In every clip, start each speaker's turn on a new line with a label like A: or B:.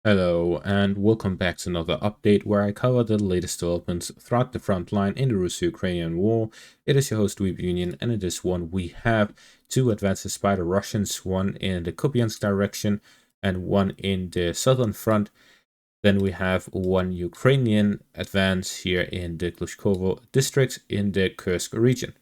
A: Hello, and welcome back to another update where I cover the latest developments throughout the front line in the Russo-Ukrainian war. It is your host, Weeb Union, and in this one we have two advances by the Russians, one in the Kupyansk direction and one in the southern front. Then we have one Ukrainian advance here in the Glushkovo district in the Kursk region.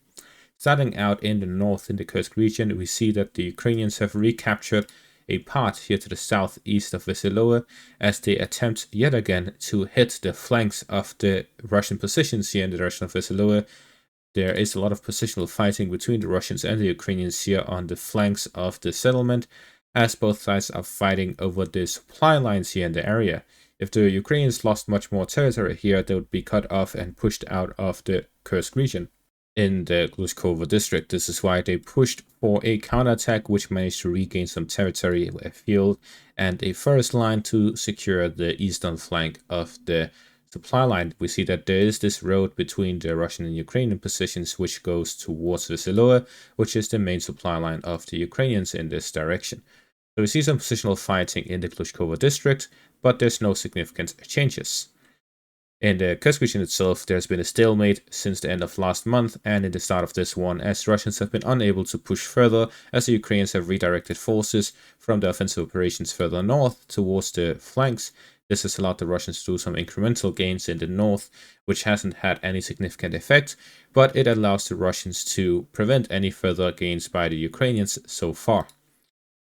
A: Starting out in the north in the Kursk region, we see that the Ukrainians have recaptured a part here to the southeast of Veseloe as they attempt yet again to hit the flanks of the Russian positions here in the direction of Veseloe. There is a lot of positional fighting between the Russians and the Ukrainians here on the flanks of the settlement, as both sides are fighting over the supply lines here in the area. If the Ukrainians lost much more territory here, they would be cut off and pushed out of the Kursk region in the Glushkovo district. This is why they pushed for a counterattack, which managed to regain some territory, a field, and a first line to secure the eastern flank of the supply line. We see that there is this road between the Russian and Ukrainian positions, which goes towards Veseloe, which is the main supply line of the Ukrainians in this direction. So we see some positional fighting in the Glushkovo district, but there's no significant changes. In the Kursk region itself, there's been a stalemate since the end of last month and in the start of this one, as Russians have been unable to push further, as the Ukrainians have redirected forces from the offensive operations further north towards the flanks. This has allowed the Russians to do some incremental gains in the north, which hasn't had any significant effect, but it allows the Russians to prevent any further gains by the Ukrainians so far.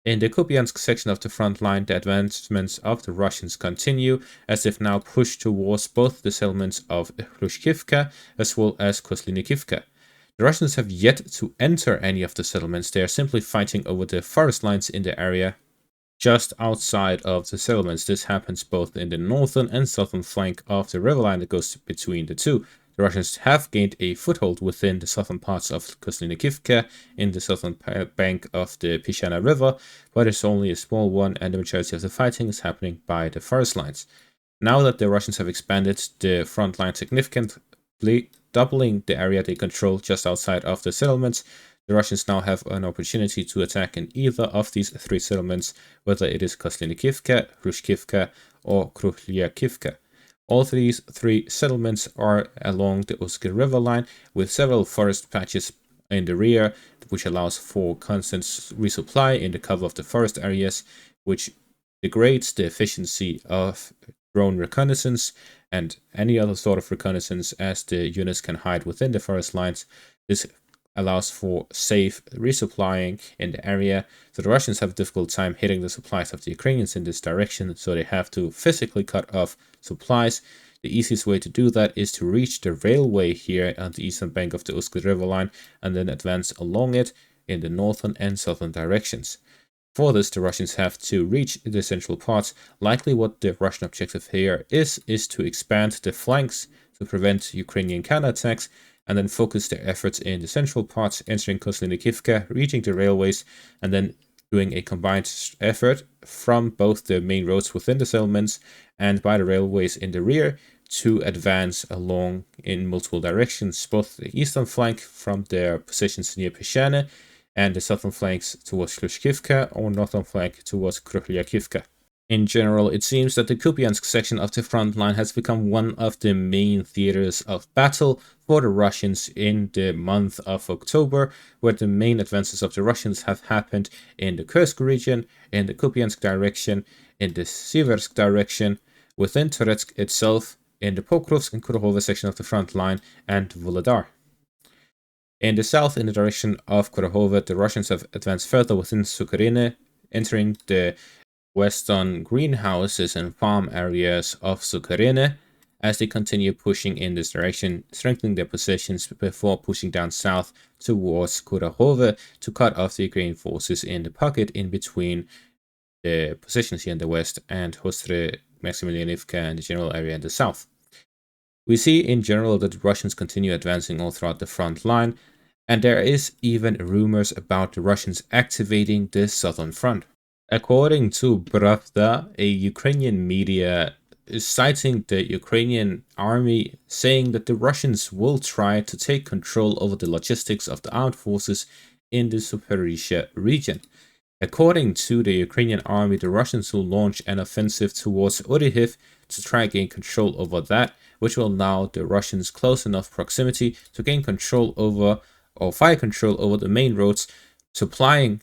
A: In the Kupyansk section of the front line, the advancements of the Russians continue, as they've now pushed towards both the settlements of Hrushkivka as well as Kozlinikivka. The Russians have yet to enter any of the settlements. They are simply fighting over the forest lines in the area just outside of the settlements. This happens both in the northern and southern flank of the river line that goes between the two. The Russians have gained a foothold within the southern parts of Kozlinikivka in the southern bank of the Pishana River, but it's only a small one, and the majority of the fighting is happening by the forest lines. Now that the Russians have expanded the front line significantly, doubling the area they control just outside of the settlements, the Russians now have an opportunity to attack in either of these three settlements, whether it is Kozlinikivka, Hrushkivka, or Kruhlyakivka. All these three settlements are along the Uskir River line with several forest patches in the rear, which allows for constant resupply in the cover of the forest areas, which degrades the efficiency of drone reconnaissance and any other sort of reconnaissance, as the units can hide within the forest lines. This allows for safe resupplying in the area, so the Russians have a difficult time hitting the supplies of the Ukrainians in this direction, so they have to physically cut off supplies. The easiest way to do that is to reach the railway here on the eastern bank of the Uskir River line and then advance along it in the northern and southern directions. For this, the Russians have to reach the central parts. Likely what the Russian objective here is to expand the flanks to prevent Ukrainian counterattacks, and then focus their efforts in the central parts, entering Kozlinikivka, reaching the railways, and then doing a combined effort from both the main roads within the settlements and by the railways in the rear to advance along in multiple directions, both the eastern flank from their positions near Peshane and the southern flanks towards Hrushkivka or northern flank towards Kruhlyakivka. In general, it seems that the Kupyansk section of the front line has become one of the main theaters of battle for the Russians in the month of October, where the main advances of the Russians have happened in the Kursk region, in the Kupyansk direction, in the Siversk direction, within Toretsk itself, in the Pokrovsk and Korohova section of the front line, and Volodar. In the south, in the direction of Korohova, the Russians have advanced further within Sukharine, entering the western greenhouses and farm areas of Sukharine as they continue pushing in this direction, strengthening their positions before pushing down south towards Kurakhove to cut off the Ukrainian forces in the pocket in between the positions here in the west and Hostre, Maximilianivka, and the general area in the south. We see in general that the Russians continue advancing all throughout the front line, and there is even rumors about the Russians activating the southern front. According to Pravda, a Ukrainian media is citing the Ukrainian army saying that the Russians will try to take control over the logistics of the armed forces in the Zaporizhzhia region. According to the Ukrainian army, the Russians will launch an offensive towards Oryhiv to try and gain control over that, which will allow the Russians close enough proximity to gain control over or fire control over the main roads supplying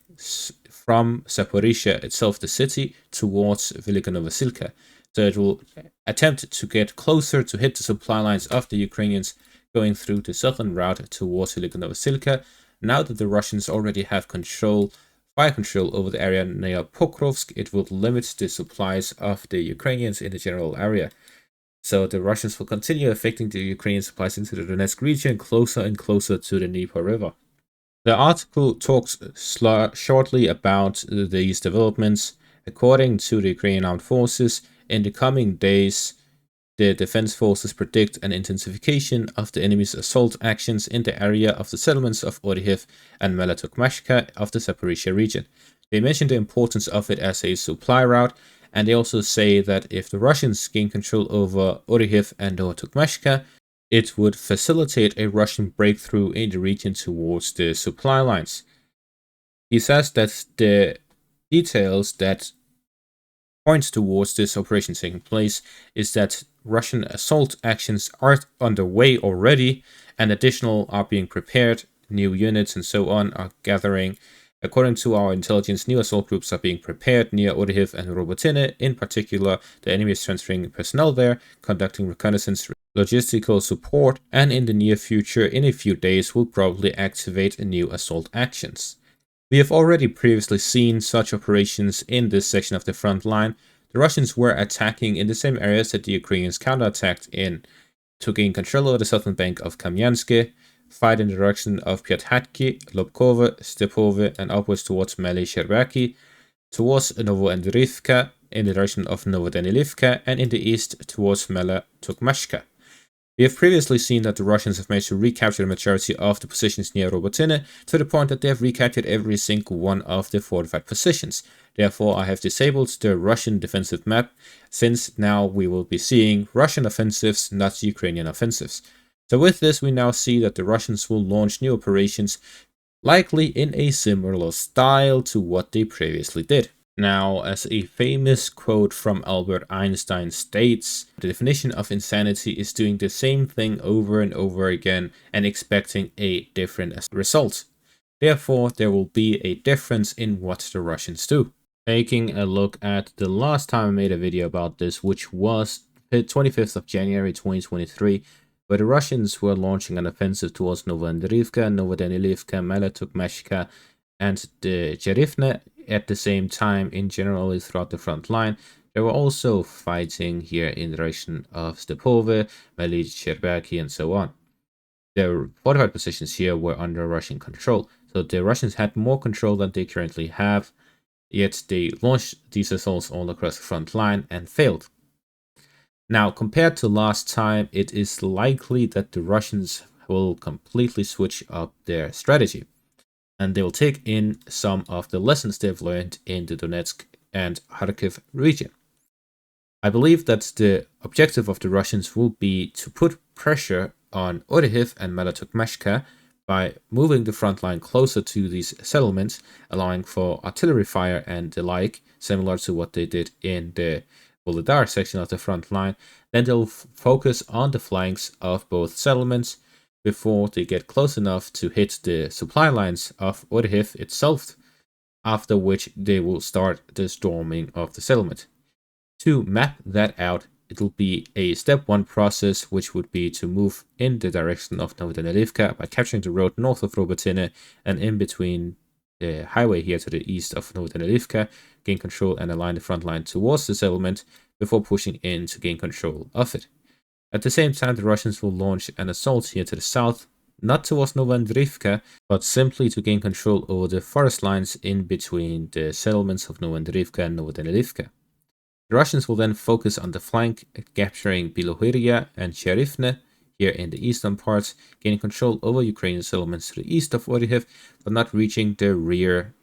A: from Zaporizhzhia itself, the city, towards Velika Novosilka. So it will attempt to get closer to hit the supply lines of the Ukrainians going through the southern route towards Velika Novosilka. Now that the Russians already have fire control over the area near Pokrovsk, it would limit the supplies of the Ukrainians in the general area. So the Russians will continue affecting the Ukrainian supplies into the Donetsk region closer and closer to the Dnieper River. The article talks shortly about these developments. According to the Ukrainian Armed Forces, in the coming days, the defense forces predict an intensification of the enemy's assault actions in the area of the settlements of Oryhiv and Melitokmashka of the Zaporizhzhia region. They mention the importance of it as a supply route, and they also say that if the Russians gain control over Oryhiv and Melitokmashka, it would facilitate a Russian breakthrough in the region towards the supply lines. He says that the details that points towards this operation taking place is that Russian assault actions are underway already, and additional are being prepared. New units and so on are gathering. According to our intelligence, new assault groups are being prepared near Oryhiv and Robotyne. In particular, the enemy is transferring personnel there, conducting reconnaissance, logistical support, and in the near future, in a few days, will probably activate new assault actions. We have already previously seen such operations in this section of the front line. The Russians were attacking in the same areas that the Ukrainians counterattacked in to gain control over the southern bank of Kupyansk, fight in the direction of Pyatkhy, Lobkove, Stepove, and upwards towards Malye Sherbaki, towards Novoandrivka, in the direction of Novodanilivka, and in the east towards Melitokmashka. We have previously seen that the Russians have managed to recapture the majority of the positions near Robotyne, to the point that they have recaptured every single one of the fortified positions. Therefore, I have disabled the Russian defensive map, since now we will be seeing Russian offensives, not Ukrainian offensives. So with this, we now see that the Russians will launch new operations, likely in a similar style to what they previously did. Now, as a famous quote from Albert Einstein states, the definition of insanity is doing the same thing over and over again and expecting a different result. Therefore, there will be a difference in what the Russians do. Taking a look at the last time I made a video about this, which was the 25th of January 2023, where the Russians were launching an offensive towards Novoandrivka, Novodanilivka, Melitokmashka, and the Cherivne at the same time in generally throughout the front line. They were also fighting here in the direction of Stepove, Malye Sherbaki, and so on. Their fortified positions here were under Russian control, so the Russians had more control than they currently have, yet they launched these assaults all across the front line and failed. Now, compared to last time, it is likely that the Russians will completely switch up their strategy, and they will take in some of the lessons they've learned in the Donetsk and Kharkiv region. I believe that the objective of the Russians will be to put pressure on Oryhiv and Melitokmashka by moving the front line closer to these settlements, allowing for artillery fire and the like, similar to what they did in the Volodar section of the front line. Then they'll focus on the flanks of both settlements before they get close enough to hit the supply lines of Oryhiv itself, after which they will start the storming of the settlement. To map that out, it will be a step 1 process, which would be to move in the direction of Novodanilivka by capturing the road north of Robotyne and in between the highway here to the east of Novodanilivka, gain control and align the front line towards the settlement before pushing in to gain control of it. At the same time, the Russians will launch an assault here to the south, not towards Novoandrivka, but simply to gain control over the forest lines in between the settlements of Novoandrivka and Novodanilivka. The Russians will then focus on the flank, capturing Bilohirya and Cherivne here in the eastern parts, gaining control over Ukrainian settlements to the east of Oryhiv, but not reaching the rear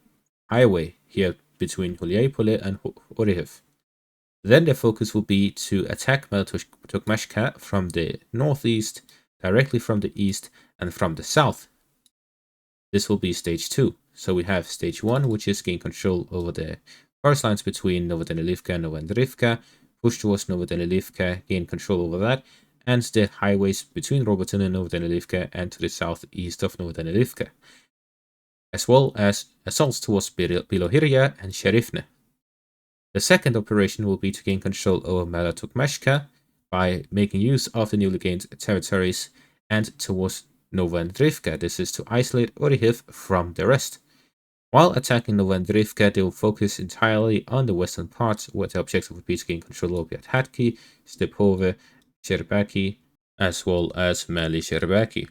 A: highway here between Huliaipole and Oryhiv. Then their focus will be to attack Melitokmashka from the northeast, directly from the east, and from the south. This will be stage 2. So we have stage 1, which is gain control over the forest lines between Novodanilivka and Novandrivka, push towards Novodanilivka, gain control over that, and the highways between Robotyne and Novodanilivka and to the southeast of Novodanilivka, as well as assaults towards Bilohirya and Sherifne. The second operation will be to gain control over Malatukmashka by making use of the newly gained territories and towards Novandrivka. This is to isolate Oryhiv from the rest. While attacking Novandrivka, they will focus entirely on the western parts, where the objective would be to gain control over Byathatki, Stepove, Sherbaki, as well as Mali Sherbaki.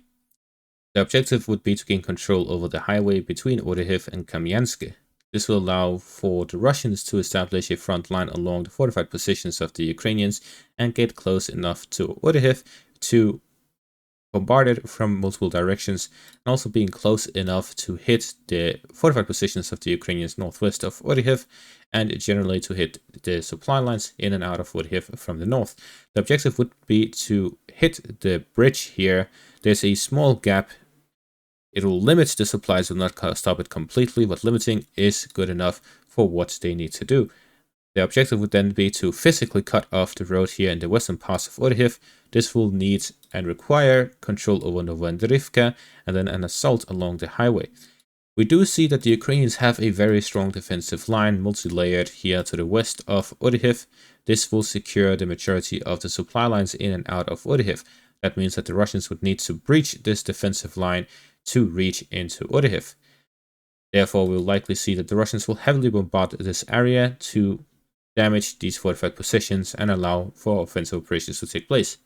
A: The objective would be to gain control over the highway between Oryhiv and Kamyansk. This will allow for the Russians to establish a front line along the fortified positions of the Ukrainians and get close enough to Oryhiv to bombard it from multiple directions, and also being close enough to hit the fortified positions of the Ukrainians northwest of Oryhiv, and generally to hit the supply lines in and out of Oryhiv from the north. The objective would be to hit the bridge here. There's a small gap. It will limit the supplies, will not stop it completely, but limiting is good enough for what they need to do. The objective would then be to physically cut off the road here in the western parts of Oryhiv. This will need and require control over Novandrivka and then an assault along the highway. We do see that the Ukrainians have a very strong defensive line, multi-layered here to the west of Oryhiv. This will secure the majority of the supply lines in and out of Oryhiv. That means that the Russians would need to breach this defensive line to reach into Oryhiv. Therefore, we'll likely see that the Russians will heavily bombard this area to damage these fortified positions and allow for offensive operations to take place.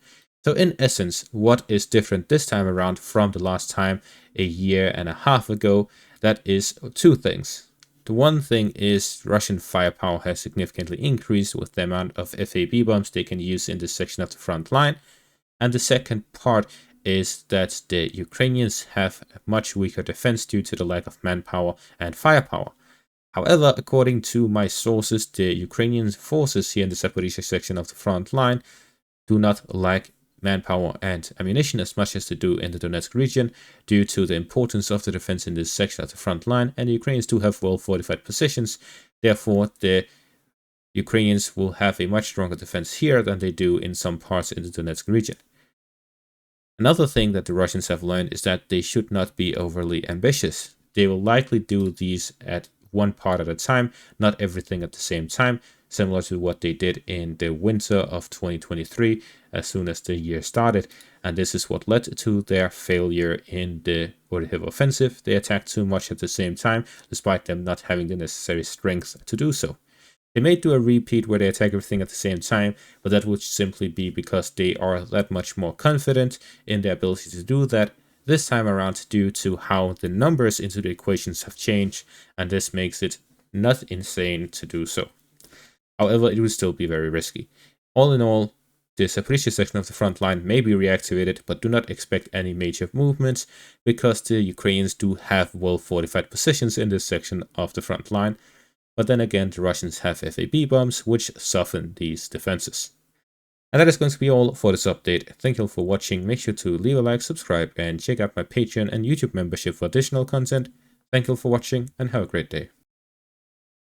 A: So in essence, what is different this time around from the last time a year and a half ago? That is two things. The one thing is Russian firepower has significantly increased with the amount of FAB bombs they can use in this section of the front line. And the second part is that the Ukrainians have a much weaker defense due to the lack of manpower and firepower. However, according to my sources, the Ukrainian forces here in the Zaporizhzhia section of the front line do not lack manpower and ammunition as much as they do in the Donetsk region due to the importance of the defense in this section of the front line, and the Ukrainians do have well-fortified positions. Therefore, the Ukrainians will have a much stronger defense here than they do in some parts in the Donetsk region. Another thing that the Russians have learned is that they should not be overly ambitious. They will likely do these at one part at a time, not everything at the same time, similar to what they did in the winter of 2023 as soon as the year started. And this is what led to their failure in the Oryhiv offensive. They attacked too much at the same time, despite them not having the necessary strength to do so. They may do a repeat where they attack everything at the same time, but that would simply be because they are that much more confident in their ability to do that this time around due to how the numbers into the equations have changed, and this makes it not insane to do so. However, it would still be very risky. All in all, the Zaporizhzhia section of the front line may be reactivated, but do not expect any major movements because the Ukrainians do have well-fortified positions in this section of the front line. But then again, the Russians have FAB bombs, which soften these defenses. And that is going to be all for this update. Thank you all for watching. Make sure to leave a like, subscribe, and check out my Patreon and YouTube membership for additional content. Thank you all for watching, and have a great day.